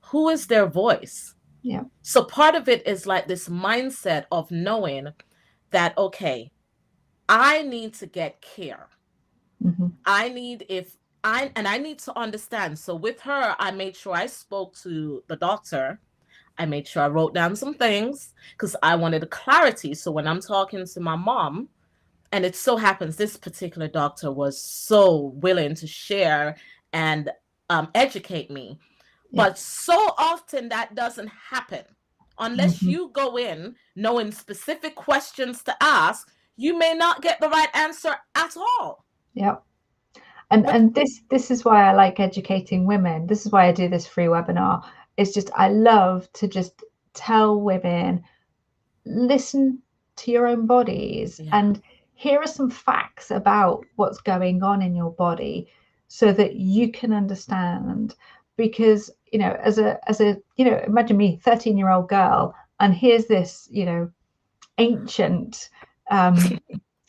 Who is their voice? Yeah. So part of it is like this mindset of knowing that, okay, I need to get care. I need, I need to understand. So with her, I made sure I spoke to the doctor. I made sure I wrote down some things because I wanted clarity. So when I'm talking to my mom, and it so happens this particular doctor was so willing to share and educate me. But so often that doesn't happen. Unless you go in knowing specific questions to ask, you may not get the right answer at all. Yeah. And this is why I like educating women. This is why I do this free webinar. It's just, I love to just tell women, listen to your own bodies, and here are some facts about what's going on in your body so that you can understand. because, as a imagine me, 13-year-old girl, and here's this, ancient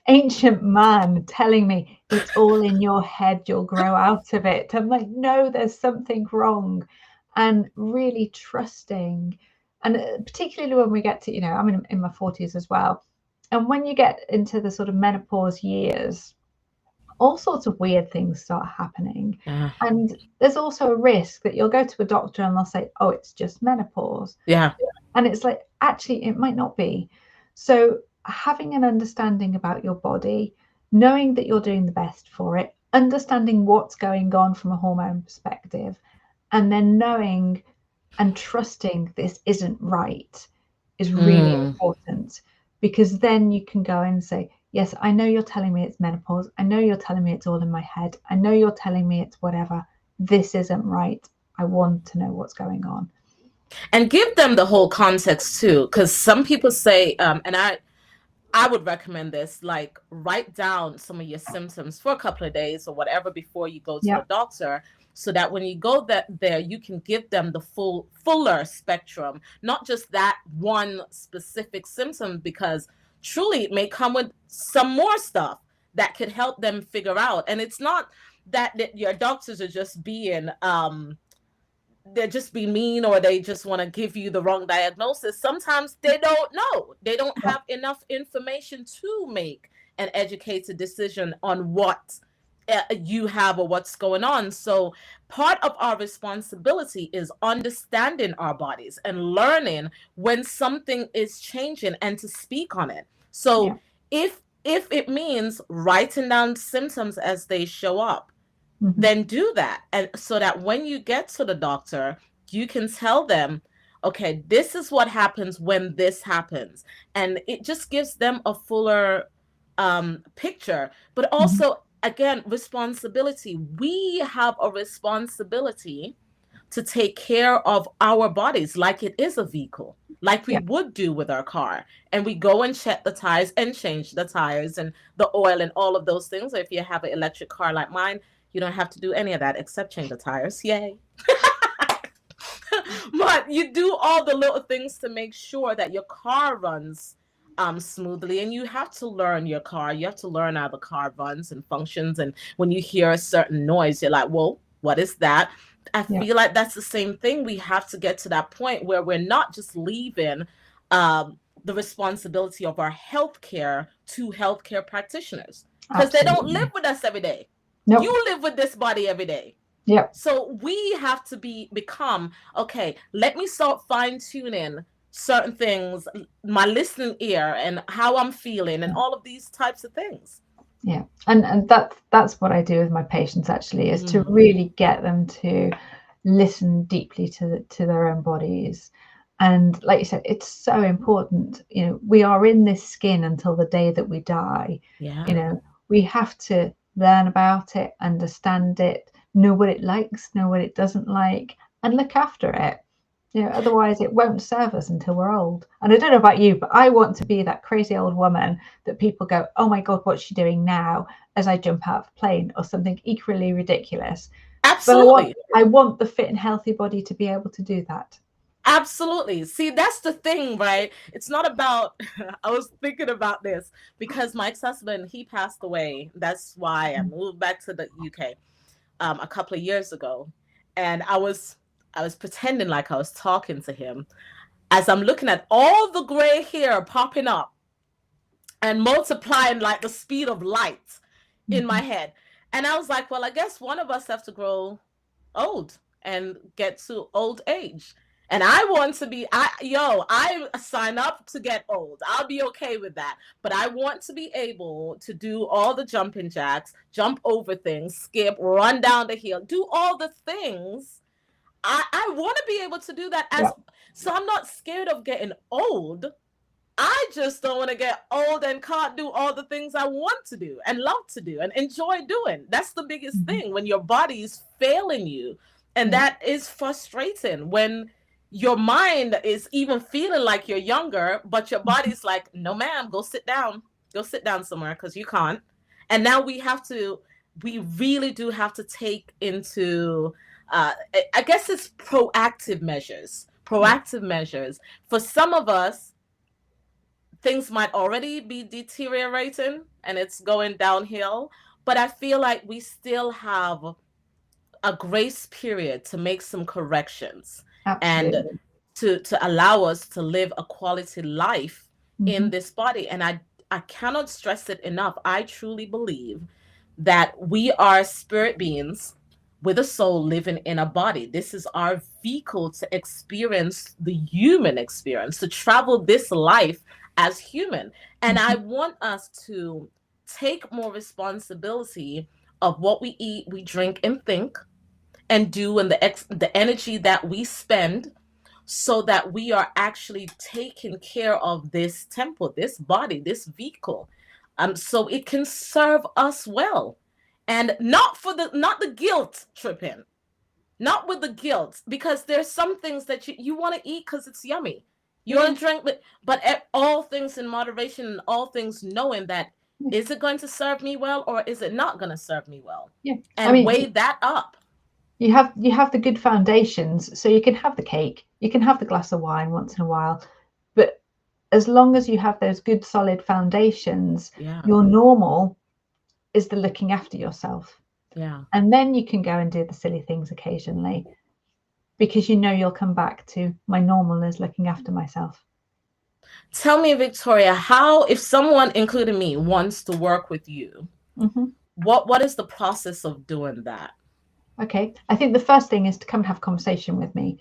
ancient man telling me it's all in your head, you'll grow out of it. I'm like, no, there's something wrong. And really trusting, and particularly when we get to, I'm in my 40s as well, and when you get into the sort of menopause years, all sorts of weird things start happening. Yeah. And there's also a risk that you'll go to a doctor and they'll say, oh, it's just menopause. Yeah. And it's like, actually, it might not be. So having an understanding about your body, knowing that you're doing the best for it, understanding what's going on from a hormone perspective, and then knowing and trusting this isn't right is really important, because then you can go and say, yes, I know you're telling me it's menopause. I know you're telling me it's all in my head. I know you're telling me it's whatever. This isn't right. I want to know what's going on. And give them the whole context too, because some people say, and I would recommend this, like write down some of your symptoms for a couple of days or whatever before you go to the doctor, so that when you go there, you can give them the fuller spectrum, not just that one specific symptom, because truly it may come with some more stuff that could help them figure out. And it's not that your doctors are just being they're just being mean, or they just want to give you the wrong diagnosis. Sometimes they don't know. They don't have enough information to make an educated decision on what you have or what's going on. So part of our responsibility is understanding our bodies and learning when something is changing and to speak on it. So if it means writing down symptoms as they show up, then do that. And so that when you get to the doctor, you can tell them, okay, this is what happens when this happens. And it just gives them a fuller picture. But also, again, responsibility. We have a responsibility to take care of our bodies like it is a vehicle, like we would do with our car. And we go and check the tires and change the tires and the oil and all of those things. Or if you have an electric car like mine, you don't have to do any of that except change the tires. Yay. But you do all the little things to make sure that your car runs smoothly. And you have to learn your car. You have to learn how the car runs and functions. And when you hear a certain noise, you're like, whoa, what is that? I feel like that's the same thing. We have to get to that point where we're not just leaving the responsibility of our healthcare to healthcare practitioners, because they don't live with us every day. Nope. You live with this body every day. Yep. So we have to become, okay, let me start fine-tuning certain things, my listening ear and how I'm feeling and all of these types of things. Yeah. And that's what I do with my patients, actually, is to really get them to listen deeply to their own bodies. And like you said, it's so important. We are in this skin until the day that we die. Yeah. We have to learn about it, understand it, know what it likes, know what it doesn't like, and look after it. Otherwise it won't serve us until we're old. And I don't know about you, but I want to be that crazy old woman that people go, oh my God, what's she doing now, as I jump out of a plane, or something equally ridiculous. Absolutely. But I want the fit and healthy body to be able to do that. Absolutely. See, that's the thing, right? It's not about, I was thinking about this because my ex-husband, he passed away. That's why I moved back to the UK a couple of years ago. And I was pretending like I was talking to him as I'm looking at all the gray hair popping up and multiplying like the speed of light in my head. And I was like, well, I guess one of us have to grow old and get to old age. And I want to be, I sign up to get old. I'll be okay with that. But I want to be able to do all the jumping jacks, jump over things, skip, run down the hill, do all the things. I want to be able to do that. So I'm not scared of getting old. I just don't want to get old and can't do all the things I want to do and love to do and enjoy doing. That's the biggest thing, when your body is failing you. And that is frustrating, when your mind is even feeling like you're younger, but your body's like, no, ma'am, go sit down somewhere, because you can't. And now we really do have to take into I guess it's proactive measures. Proactive measures. For some of us, things might already be deteriorating and it's going downhill, but I feel like we still have a grace period to make some corrections and Absolutely. to allow us to live a quality life Mm-hmm. in this body. And I cannot stress it enough. I truly believe that we are spirit beings with a soul living in a body. This is our vehicle to experience the human experience, to travel this life as human. And I want us to take more responsibility of what we eat, we drink, and think, and do, and the energy that we spend, so that we are actually taking care of this temple, this body, this vehicle, so it can serve us well, and not the guilt tripping, not with the guilt, because there's some things that you want to eat because it's yummy, you want to drink, but all things in moderation, and all things knowing that, is it going to serve me well, or is it not going to serve me well? Yeah, And weigh that up. You have the good foundations, so you can have the cake, you can have the glass of wine once in a while, but as long as you have those good solid foundations, your normal is the looking after yourself. Yeah. And then you can go and do the silly things occasionally, because you know you'll come back to, my normal is looking after myself. Tell me, Victoria, how, if someone, including me, wants to work with you, what is the process of doing that? Okay, I think the first thing is to come and have a conversation with me.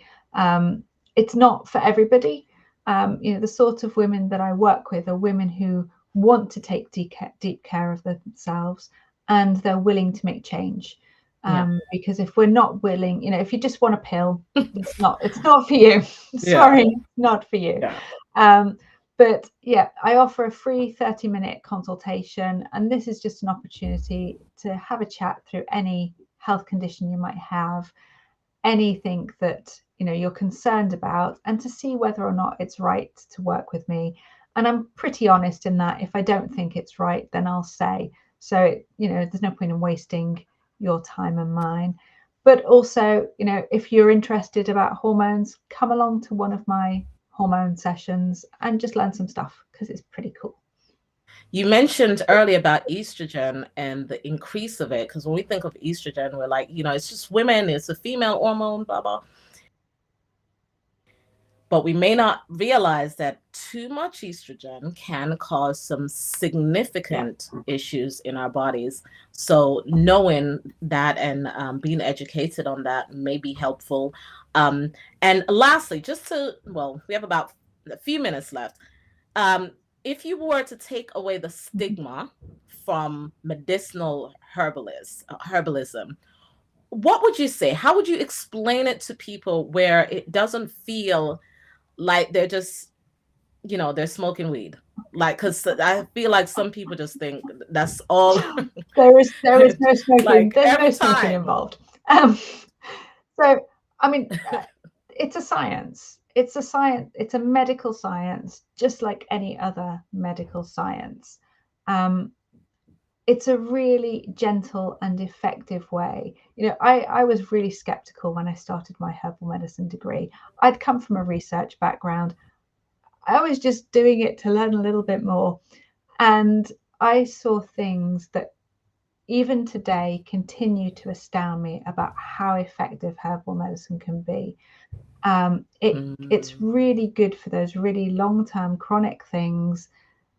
It's not for everybody. The sort of women that I work with are women who want to take deep care of themselves, and they're willing to make change. Because if we're not willing, if you just want a pill, it's not for you. Sorry, not for you. But yeah, I offer a free 30-minute consultation, and this is just an opportunity to have a chat through any health condition you might have, anything that you're concerned about, and to see whether or not it's right to work with me. And I'm pretty honest in that if I don't think it's right, then I'll say so. There's no point in wasting your time and mine. But also, if you're interested about hormones, come along to one of my hormone sessions and just learn some stuff, because it's pretty cool. You mentioned earlier about estrogen and the increase of it, because when we think of estrogen, we're like, it's just women, it's a female hormone, blah, blah. But we may not realize that too much estrogen can cause some significant issues in our bodies. So knowing that and being educated on that may be helpful. And lastly, we have about a few minutes left. If you were to take away the stigma from medicinal herbalism, what would you say? How would you explain it to people where it doesn't feel like they're just, they're smoking weed? Like, because I feel like some people just think that's all. there is no smoking. Like, there's every no smoking time involved. So, I mean, it's a science. It's a science. It's a medical science, just like any other medical science. It's a really gentle and effective way. I was really skeptical when I started my herbal medicine degree. I'd come from a research background. I was just doing it to learn a little bit more. And I saw things that even today continue to astound me about how effective herbal medicine can be. It's really good for those really long-term chronic things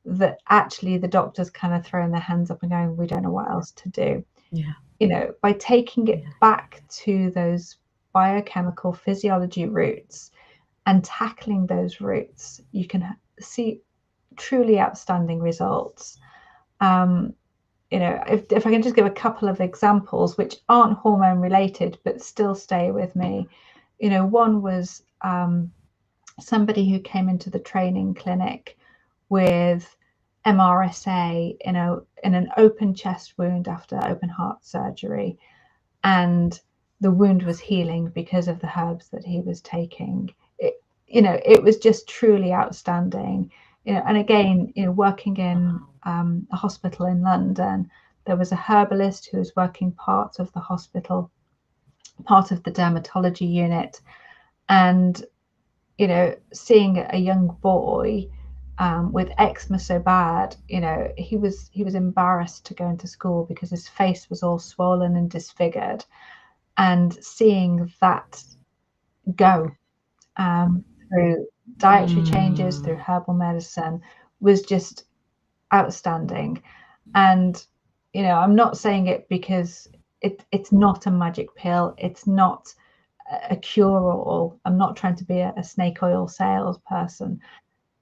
that actually the doctors kind of throwing their hands up and going, we don't know what else to do. By taking it back to those biochemical physiology roots and tackling those roots, you can see truly outstanding results. If I can just give a couple of examples which aren't hormone related but still stay with me. One was somebody who came into the training clinic with MRSA in an open chest wound after open heart surgery, and the wound was healing because of the herbs that he was taking. It was just truly outstanding. And again, working in a hospital in London, there was a herbalist who was working parts of the hospital, part of the dermatology unit, and seeing a young boy with eczema so bad, he was embarrassed to go into school because his face was all swollen and disfigured, and seeing that go through dietary changes, through herbal medicine, was just outstanding. And I'm not saying it because it's not a magic pill, it's not a cure-all. I'm not trying to be a snake oil salesperson.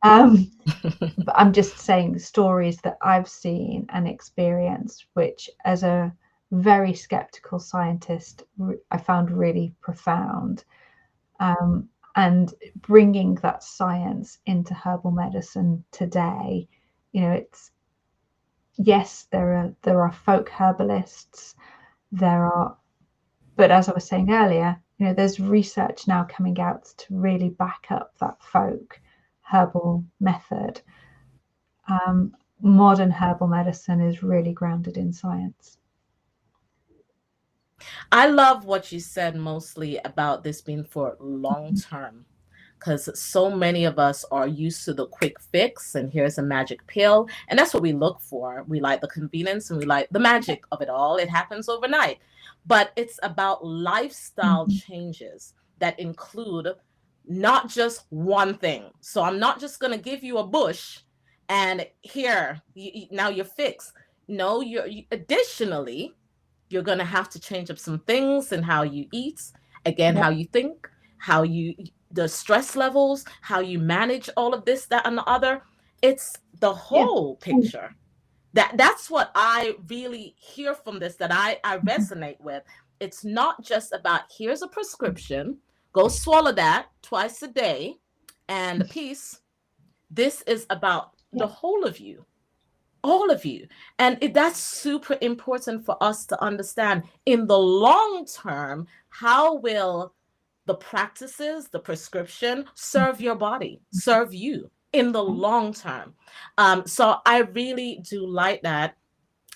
But I'm just saying stories that I've seen and experienced, which as a very skeptical scientist, I found really profound. And bringing that science into herbal medicine today, it's, yes, there are folk herbalists, but as I was saying earlier, there's research now coming out to really back up that folk herbal method. Modern herbal medicine is really grounded in science. I love what you said mostly about this being for long term, because so many of us are used to the quick fix and here's a magic pill. And that's what we look for. We like the convenience and we like the magic of it all. It happens overnight. But it's about lifestyle changes that include not just one thing. So I'm not just going to give you a bush and here, now you're fixed. No, additionally, you're going to have to change up some things in how you eat, again, how you think, the stress levels, how you manage all of this, that, and the other. It's the whole picture. That's what I really hear from this, that I resonate with. It's not just about, here's a prescription, go swallow that twice a day and peace. This is about the whole of you. All of you. And that's super important for us to understand. In the long term, how will the practices, the prescription, serve your body, serve you in the long term? So I really do like that.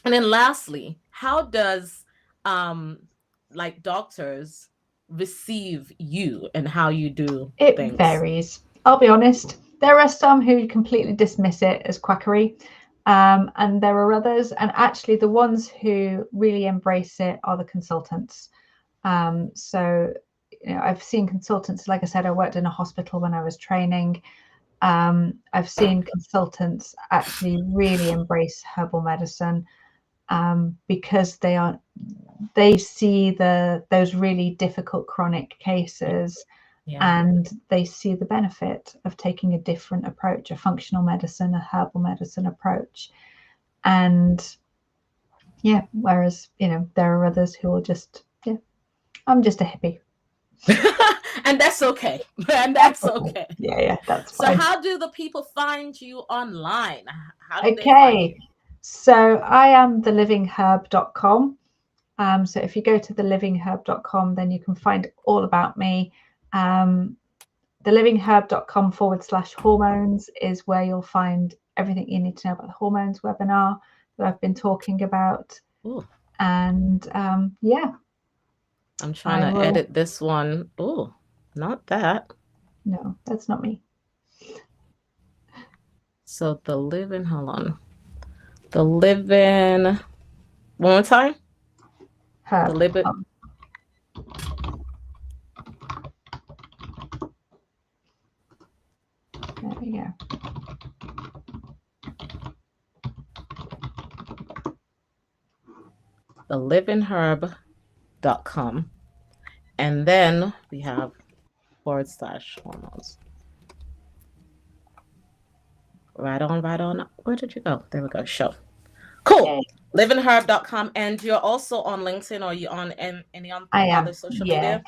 And then lastly, how does like doctors receive you and how you do things? It varies. I'll be honest. There are some who completely dismiss it as quackery. And there are others, and actually the ones who really embrace it are the consultants. So I've seen consultants, like I said, I worked in a hospital when I was training. I've seen consultants actually really embrace herbal medicine because they see those really difficult chronic cases. And they see the benefit of taking a different approach, a functional medicine, a herbal medicine approach. And whereas, there are others who will just, I'm just a hippie. And that's okay. And that's okay. Yeah, that's fine. So how do the people find you online? How do they find you? So I am thelivingherb.com. So if you go to thelivingherb.com, then you can find all about me. thelivingherb.com/hormones is where you'll find everything you need to know about the hormones webinar that I've been talking about. Ooh. And I'm trying to edit this one. Oh, not that. No, that's not me. So the living, hold on. The living, one more time. Herb. The living. There we go. thelivingherb.com. And then we have /hormones. Right on. Where did you go? There we go. Show. Cool. Okay. Livingherb.com. And you're also on LinkedIn, or are you on any other social media?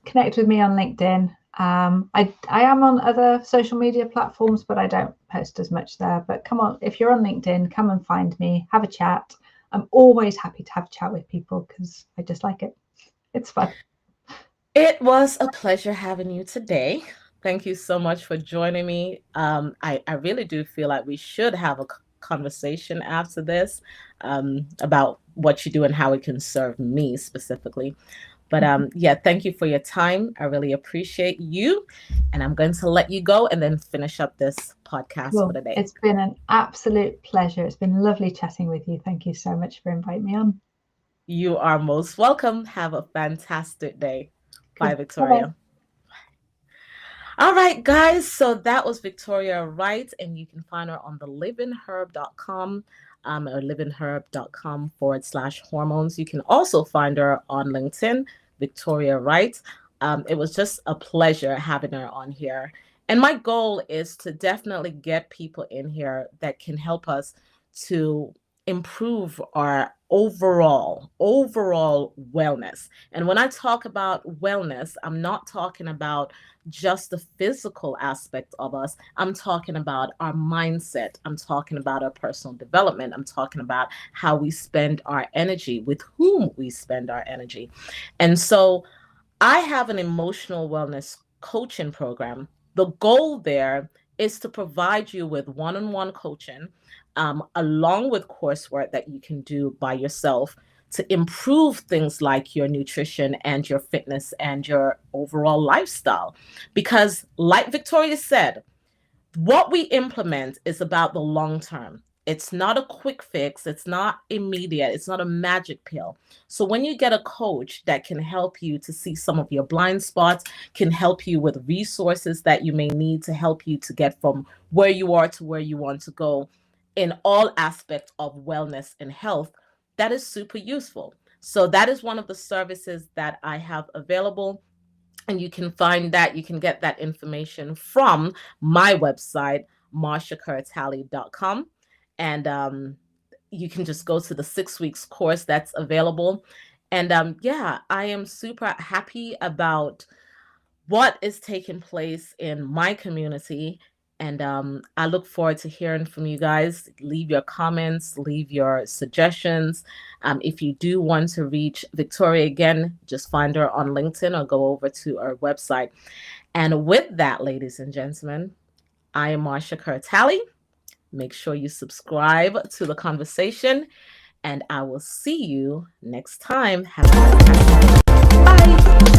Connect with me on LinkedIn. I am on other social media platforms, but I don't post as much there. But come on, if you're on LinkedIn, come and find me, have a chat. I'm always happy to have a chat with people because I just like it. It's fun. It was a pleasure having you today. Thank you so much for joining me. I really do feel like we should have a conversation after this about what you do and how it can serve me specifically. But yeah, thank you for your time. I really appreciate you. And I'm going to let you go and then finish up this podcast for Cool. the day. It's been an absolute pleasure. It's been lovely chatting with you. Thank you so much for inviting me on. You are most welcome. Have a fantastic day. Cool. Bye, Bye-bye. Victoria. All right, guys. So that was Victoria Wright, and you can find her on the livingherb.com or livingherb.com/hormones. You can also find her on LinkedIn, Victoria Wright. It was just a pleasure having her on here. And my goal is to definitely get people in here that can help us to improve our overall wellness. And when I talk about wellness, I'm not talking about just the physical aspect of us. I'm talking about our mindset. I'm talking about our personal development. I'm talking about how we spend our energy, with whom we spend our energy. And so I have an emotional wellness coaching program. The goal there is to provide you with one-on-one coaching, along with coursework that you can do by yourself to improve things like your nutrition and your fitness and your overall lifestyle. Because, like Victoria said, what we implement is about the long term. It's not a quick fix. It's not immediate. It's not a magic pill. So when you get a coach that can help you to see some of your blind spots, can help you with resources that you may need to help you to get from where you are to where you want to go in all aspects of wellness and health, that is super useful. So that is one of the services that I have available. And you can find that, you can get that information from my website, marshakurtali.com. And you can just go to the 6 weeks course that's available. And yeah, I am super happy about what is taking place in my community. And I look forward to hearing from you guys. Leave your comments, leave your suggestions. If you do want to reach Victoria again, just find her on LinkedIn or go over to our website. And with that, ladies and gentlemen, I am Marsha Kurtali. Make sure you subscribe to the conversation, and I will see you next time. Have a fantastic day. Bye.